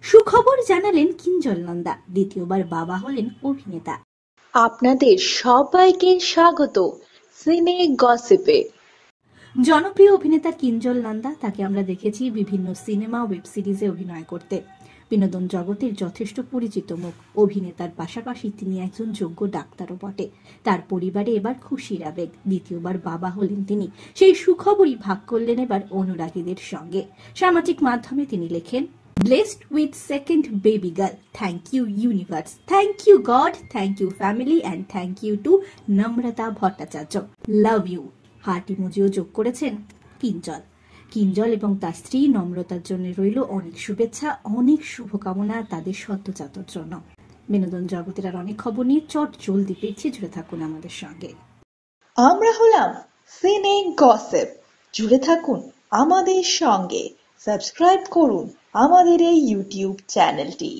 সুখবর জানালেন কিঞ্জল নন্দা, দ্বিতীয়বার বাবা হলেন অভিনেতা। আপনাদের সবাইকে স্বাগত সিনে গসিপে। জনপ্রিয় অভিনেতা কিঞ্জল নন্দা, তাকে আমরা দেখেছি বিভিন্ন সিনেমা ওয়েব সিরিজে অভিনয় করতে। বিনোদন জগতের যথেষ্ট পরিচিত মুখ। অভিনেতার পাশাপাশি তিনি একজন যোগ্য ডাক্তারও বটে। তার পরিবারে এবার খুশির আবেগ, দ্বিতীয়বার বাবা হলেন তিনি। সেই সুখবরই ভাগ করলেন এবার অনুরাগীদের সঙ্গে। সামাজিক মাধ্যমে তিনি লেখেন, Blessed with second baby girl. Thank you universe. Thank you God. Thank you family and thank you to Namrata Bhattacharya. Love you. Heart ইমোজিও যোগ করেছেন কিঞ্জল। কিঞ্জল এবং তার স্ত্রী নম্রতার জন্য রইল অনেক শুভেচ্ছা, অনেক শুভকামনা তাদের সদ্যজাতর জন্য। বিনোদন জগতের আর অনেক খবর নিয়ে চট জলদি পেয়েছি, জুড়ে থাকুন আমাদের সঙ্গে। আমরা হলাম সিনে গসিপ, জুড়ে থাকুন আমাদের সঙ্গে। সাবস্ক্রাইব করুন আমাদের এই ইউটিউব চ্যানেলটি।